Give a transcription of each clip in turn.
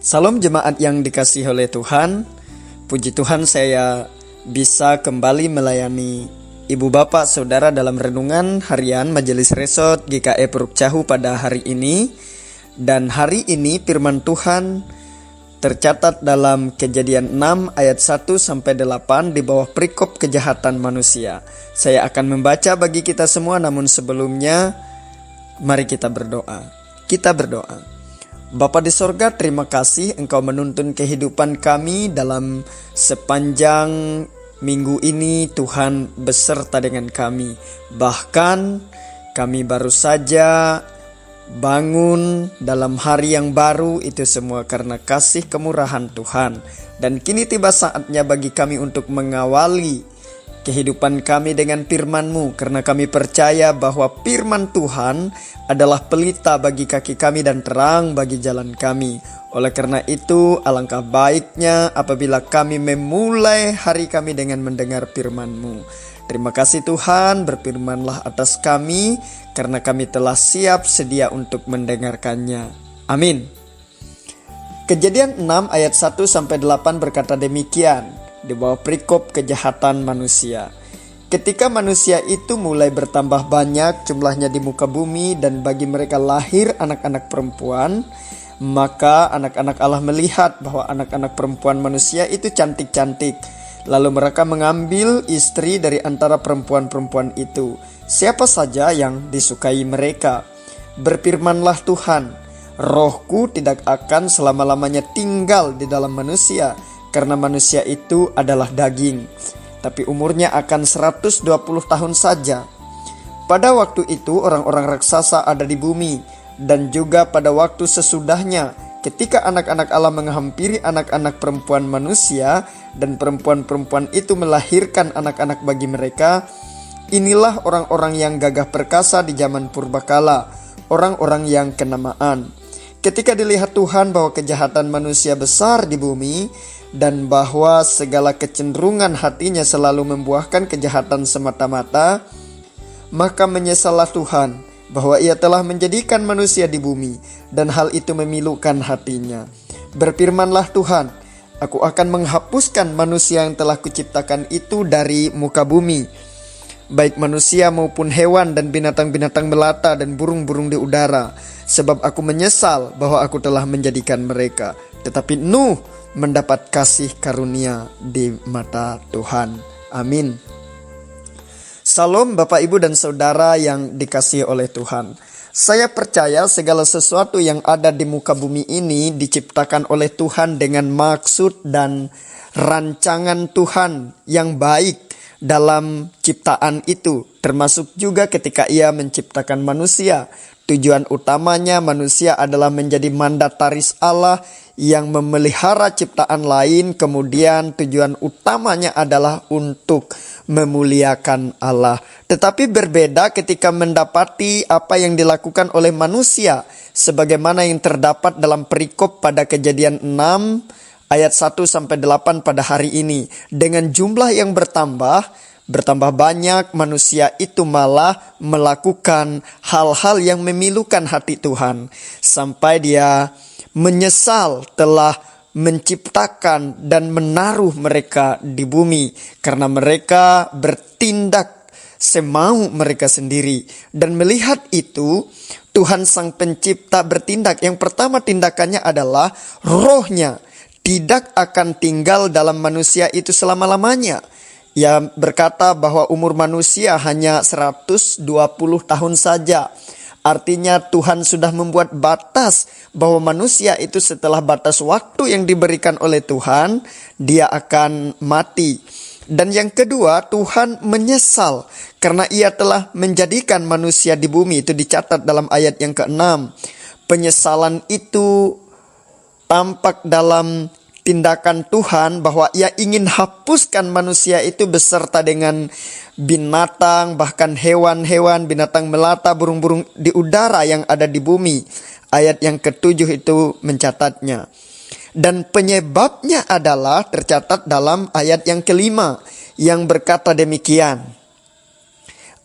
Salam jemaat yang dikasihi oleh Tuhan. Puji Tuhan saya bisa kembali melayani Ibu Bapak Saudara dalam renungan harian Majelis Resort GKI Puruk Cahu pada hari ini. Dan hari ini firman Tuhan tercatat dalam Kejadian 6 ayat 1-8 di bawah perikop kejahatan manusia. Saya akan membaca bagi kita semua, namun sebelumnya mari kita berdoa. Kita berdoa. Bapa di sorga, terima kasih Engkau menuntun kehidupan kami dalam sepanjang minggu ini. Tuhan beserta dengan kami. Bahkan kami baru saja bangun dalam hari yang baru, itu semua karena kasih kemurahan Tuhan. Dan kini tiba saatnya bagi kami untuk mengawali kehidupan kami dengan firman-Mu, karena kami percaya bahwa firman Tuhan adalah pelita bagi kaki kami dan terang bagi jalan kami. Oleh karena itu, alangkah baiknya apabila kami memulai hari kami dengan mendengar firman-Mu. Terima kasih Tuhan, berfirmanlah atas kami, karena kami telah siap sedia untuk mendengarkannya. Amin. Kejadian 6 ayat 1-8 berkata demikian di bawah perikop kejahatan manusia. Ketika manusia itu mulai bertambah banyak jumlahnya di muka bumi, dan bagi mereka lahir anak-anak perempuan, maka anak-anak Allah melihat bahwa anak-anak perempuan manusia itu cantik-cantik. Lalu mereka mengambil istri dari antara perempuan-perempuan itu, siapa saja yang disukai mereka. Berfirmanlah Tuhan, Rohku tidak akan selama-lamanya tinggal di dalam manusia, karena manusia itu adalah daging, tapi umurnya akan 120 tahun saja. Pada waktu itu orang-orang raksasa ada di bumi, dan juga pada waktu sesudahnya, ketika anak-anak Allah menghampiri anak-anak perempuan manusia, dan perempuan-perempuan itu melahirkan anak-anak bagi mereka. Inilah orang-orang yang gagah perkasa di zaman purbakala, orang-orang yang kenamaan. Ketika dilihat Tuhan bahwa kejahatan manusia besar di bumi, dan bahwa segala kecenderungan hatinya selalu membuahkan kejahatan semata-mata, maka menyesallah Tuhan bahwa Ia telah menjadikan manusia di bumi, dan hal itu memilukan hatinya. Berfirmanlah Tuhan, Aku akan menghapuskan manusia yang telah kuciptakan itu dari muka bumi, baik manusia maupun hewan dan binatang-binatang melata dan burung-burung di udara, sebab aku menyesal bahwa aku telah menjadikan mereka. Tetapi Nuh mendapat kasih karunia di mata Tuhan. Amin. Salam Bapak, Ibu, dan Saudara yang dikasihi oleh Tuhan. Saya percaya segala sesuatu yang ada di muka bumi ini diciptakan oleh Tuhan dengan maksud dan rancangan Tuhan yang baik dalam ciptaan itu, termasuk juga ketika Ia menciptakan manusia. Tujuan utamanya manusia adalah menjadi mandataris Allah yang memelihara ciptaan lain. Kemudian tujuan utamanya adalah untuk memuliakan Allah. Tetapi berbeda ketika mendapati apa yang dilakukan oleh manusia, sebagaimana yang terdapat dalam perikop pada Kejadian 6 ayat 1-8 pada hari ini. Dengan jumlah yang bertambah banyak, manusia itu malah melakukan hal-hal yang memilukan hati Tuhan, sampai dia menyesal telah menciptakan dan menaruh mereka di bumi, karena mereka bertindak semau mereka sendiri. Dan melihat itu, Tuhan Sang Pencipta bertindak. Yang pertama tindakannya adalah Roh-Nya tidak akan tinggal dalam manusia itu selama-lamanya. Ia berkata bahwa umur manusia hanya 120 tahun saja. Artinya Tuhan sudah membuat batas bahwa manusia itu setelah batas waktu yang diberikan oleh Tuhan, dia akan mati. Dan yang kedua, Tuhan menyesal karena Ia telah menjadikan manusia di bumi. Itu dicatat dalam ayat yang ke-6. Penyesalan itu tampak dalam tindakan Tuhan bahwa Ia ingin hapuskan manusia itu beserta dengan binatang, bahkan hewan-hewan, binatang melata, burung-burung di udara yang ada di bumi. Ayat yang ke-7 itu mencatatnya. Dan penyebabnya adalah tercatat dalam ayat yang ke-5 yang berkata demikian.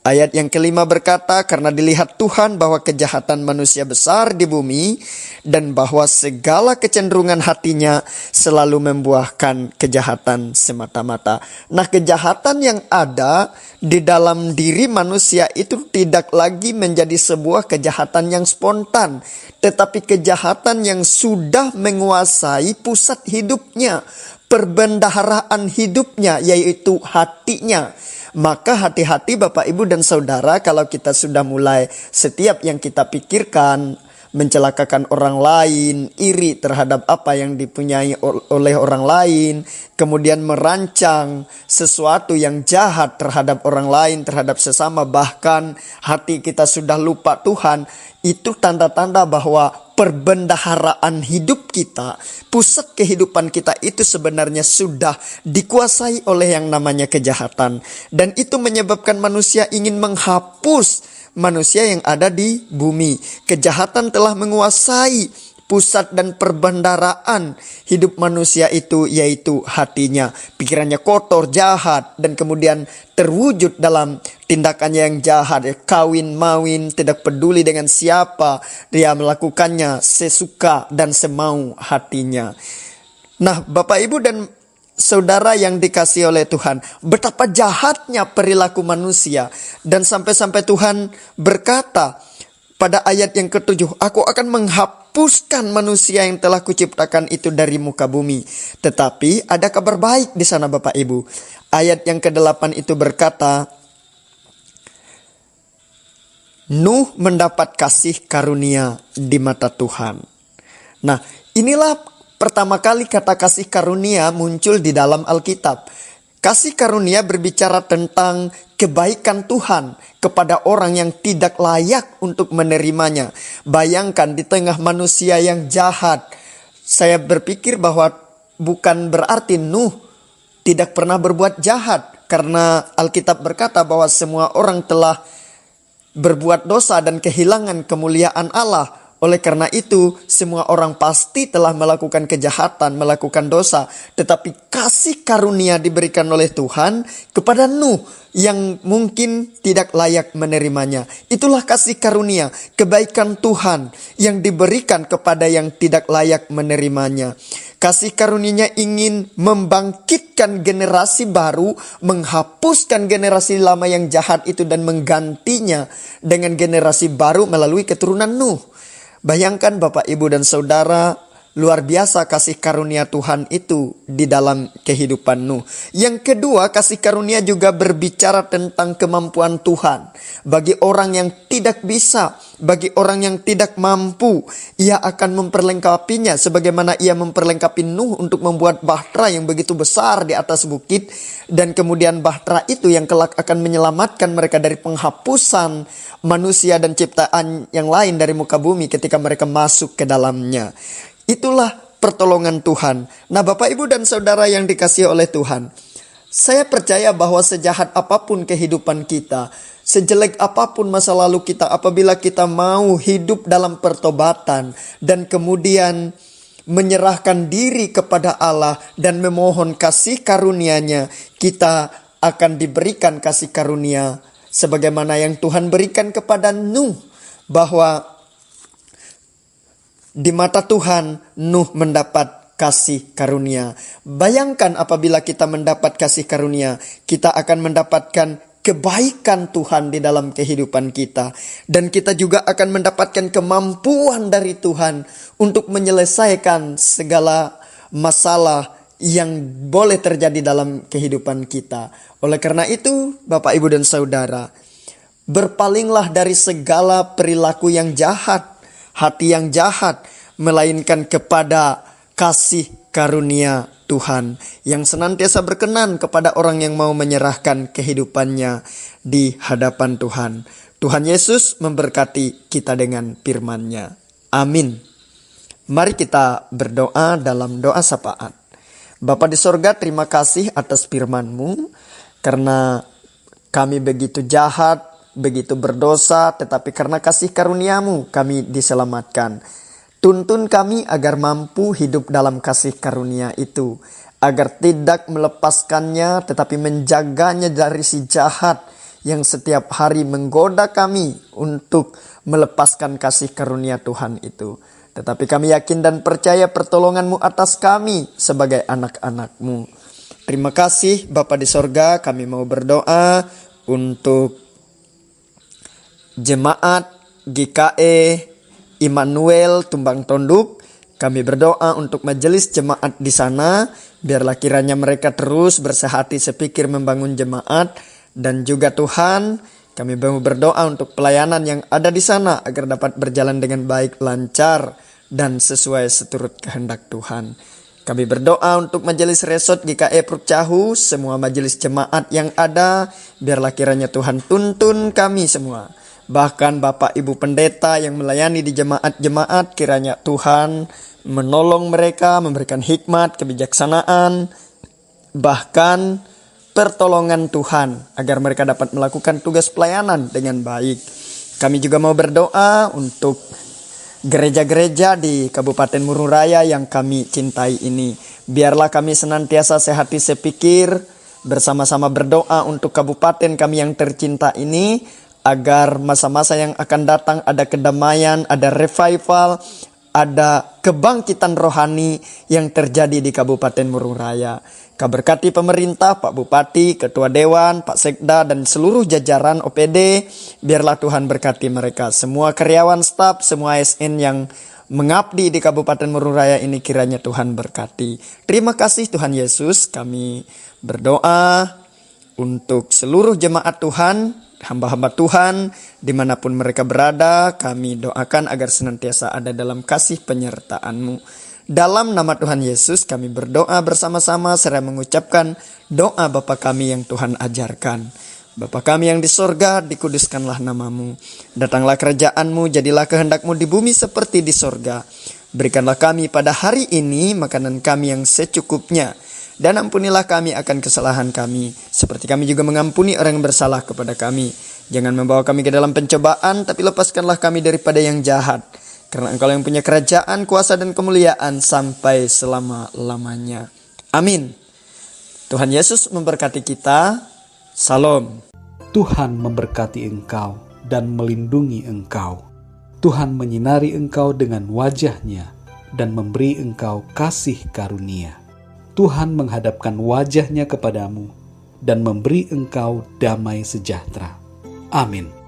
Ayat yang kelima berkata, karena dilihat Tuhan bahwa kejahatan manusia besar di bumi dan bahwa segala kecenderungan hatinya selalu membuahkan kejahatan semata-mata. Nah, kejahatan yang ada di dalam diri manusia itu tidak lagi menjadi sebuah kejahatan yang spontan, tetapi kejahatan yang sudah menguasai pusat hidupnya, perbendaharaan hidupnya, yaitu hatinya. Maka hati-hati Bapak, Ibu, dan Saudara, kalau kita sudah mulai setiap yang kita pikirkan mencelakakan orang lain, iri terhadap apa yang dipunyai oleh orang lain, kemudian merancang sesuatu yang jahat terhadap orang lain, terhadap sesama, bahkan hati kita sudah lupa Tuhan, itu tanda-tanda bahwa perbendaharaan hidup kita, pusat kehidupan kita itu sebenarnya sudah dikuasai oleh yang namanya kejahatan. Dan itu menyebabkan manusia ingin menghapus manusia yang ada di bumi. Kejahatan telah menguasai pusat dan perbendaharaan hidup manusia itu, yaitu hatinya. Pikirannya kotor, jahat, dan kemudian terwujud dalam tindakannya yang jahat. Kawin mawin, tidak peduli dengan siapa, dia melakukannya sesuka dan semau hatinya. Nah, Bapak, Ibu, dan Saudara yang dikasihi oleh Tuhan, betapa jahatnya perilaku manusia. Dan sampai-sampai Tuhan berkata pada ayat yang ke-7, aku akan menghapuskan manusia yang telah kuciptakan itu dari muka bumi. Tetapi ada kabar baik di sana Bapak Ibu. Ayat yang ke-8 itu berkata, Nuh mendapat kasih karunia di mata Tuhan. Nah, inilah pertama kali kata kasih karunia muncul di dalam Alkitab. Kasih karunia berbicara tentang kebaikan Tuhan kepada orang yang tidak layak untuk menerimanya. Bayangkan di tengah manusia yang jahat. Saya berpikir bahwa bukan berarti Nuh tidak pernah berbuat jahat. Karena Alkitab berkata bahwa semua orang telah berbuat dosa dan kehilangan kemuliaan Allah. Oleh karena itu, semua orang pasti telah melakukan kejahatan, melakukan dosa. Tetapi kasih karunia diberikan oleh Tuhan kepada Nuh yang mungkin tidak layak menerimanya. Itulah kasih karunia, kebaikan Tuhan yang diberikan kepada yang tidak layak menerimanya. Kasih karunia-Nya ingin membangkitkan generasi baru, menghapuskan generasi lama yang jahat itu dan menggantinya dengan generasi baru melalui keturunan Nuh. Bayangkan Bapak, Ibu, dan Saudara, luar biasa kasih karunia Tuhan itu di dalam kehidupan Nuh. Yang kedua, kasih karunia juga berbicara tentang kemampuan Tuhan. Bagi orang yang tidak bisa, bagi orang yang tidak mampu, Ia akan memperlengkapinya sebagaimana Ia memperlengkapi Nuh untuk membuat bahtera yang begitu besar di atas bukit. Dan kemudian bahtera itu yang kelak akan menyelamatkan mereka dari penghapusan manusia dan ciptaan yang lain dari muka bumi ketika mereka masuk ke dalamnya. Itulah pertolongan Tuhan. Nah, Bapak, Ibu, dan Saudara yang dikasihi oleh Tuhan, saya percaya bahwa sejahat apapun kehidupan kita, sejelek apapun masa lalu kita, apabila kita mau hidup dalam pertobatan dan kemudian menyerahkan diri kepada Allah dan memohon kasih karunia-Nya, kita akan diberikan kasih karunia sebagaimana yang Tuhan berikan kepada Nuh, bahwa di mata Tuhan Nuh mendapat kasih karunia. Bayangkan apabila kita mendapat kasih karunia, kita akan mendapatkan kebaikan Tuhan di dalam kehidupan kita. Dan kita juga akan mendapatkan kemampuan dari Tuhan untuk menyelesaikan segala masalah yang boleh terjadi dalam kehidupan kita. Oleh karena itu, Bapak, Ibu, dan Saudara, berpalinglah dari segala perilaku yang jahat, hati yang jahat, melainkan kepada kasih karunia Tuhan yang senantiasa berkenan kepada orang yang mau menyerahkan kehidupannya di hadapan Tuhan. Tuhan Yesus memberkati kita dengan firman-Nya. Amin. Mari kita berdoa dalam doa syafaat. Bapa di sorga, terima kasih atas firman-Mu, karena kami begitu jahat, begitu berdosa, tetapi karena kasih karunia-Mu kami diselamatkan. Tuntun kami agar mampu hidup dalam kasih karunia itu, agar tidak melepaskannya tetapi menjaganya dari si jahat yang setiap hari menggoda kami untuk melepaskan kasih karunia Tuhan itu. Tetapi kami yakin dan percaya pertolongan-Mu atas kami sebagai anak-anak-Mu. Terima kasih Bapa di sorga, kami mau berdoa untuk jemaat GKE Immanuel Tumbang Tonduk. Kami berdoa untuk majelis jemaat di sana, biarlah kiranya mereka terus bersehati sepikir membangun jemaat. Dan juga Tuhan, kami mau berdoa untuk pelayanan yang ada di sana agar dapat berjalan dengan baik, lancar, dan sesuai seturut kehendak Tuhan. Kami berdoa untuk majelis resort GKE Prukcahu, semua majelis jemaat yang ada, biarlah kiranya Tuhan tuntun kami semua. Bahkan Bapak Ibu Pendeta yang melayani di jemaat-jemaat, kiranya Tuhan menolong mereka, memberikan hikmat, kebijaksanaan, bahkan pertolongan Tuhan agar mereka dapat melakukan tugas pelayanan dengan baik. Kami juga mau berdoa untuk gereja-gereja di Kabupaten Murung Raya yang kami cintai ini. Biarlah kami senantiasa sehati sepikir, bersama-sama berdoa untuk kabupaten kami yang tercinta ini, agar masa-masa yang akan datang ada kedamaian, ada revival, ada kebangkitan rohani yang terjadi di Kabupaten Murung Raya. Kau berkati pemerintah, Pak Bupati, Ketua Dewan, Pak Sekda, dan seluruh jajaran OPD. Biarlah Tuhan berkati mereka. Semua karyawan staf, semua ASN yang mengabdi di Kabupaten Murung Raya ini kiranya Tuhan berkati. Terima kasih Tuhan Yesus. Kami berdoa untuk seluruh jemaat Tuhan, hamba-hamba Tuhan, dimanapun mereka berada. Kami doakan agar senantiasa ada dalam kasih penyertaan-Mu. Dalam nama Tuhan Yesus kami berdoa bersama-sama serta mengucapkan doa Bapa kami yang Tuhan ajarkan. Bapa kami yang di sorga, dikuduskanlah nama-Mu. Datanglah kerajaan-Mu, jadilah kehendak-Mu di bumi seperti di sorga. Berikanlah kami pada hari ini makanan kami yang secukupnya. Dan ampunilah kami akan kesalahan kami, seperti kami juga mengampuni orang yang bersalah kepada kami. Jangan membawa kami ke dalam pencobaan, tapi lepaskanlah kami daripada yang jahat. Karena Engkau yang punya kerajaan, kuasa dan kemuliaan sampai selama-lamanya. Amin. Tuhan Yesus memberkati kita. Salam. Tuhan memberkati engkau dan melindungi engkau. Tuhan menyinari engkau dengan wajah-Nya dan memberi engkau kasih karunia. Tuhan menghadapkan wajah-Nya kepadamu dan memberi engkau damai sejahtera. Amin.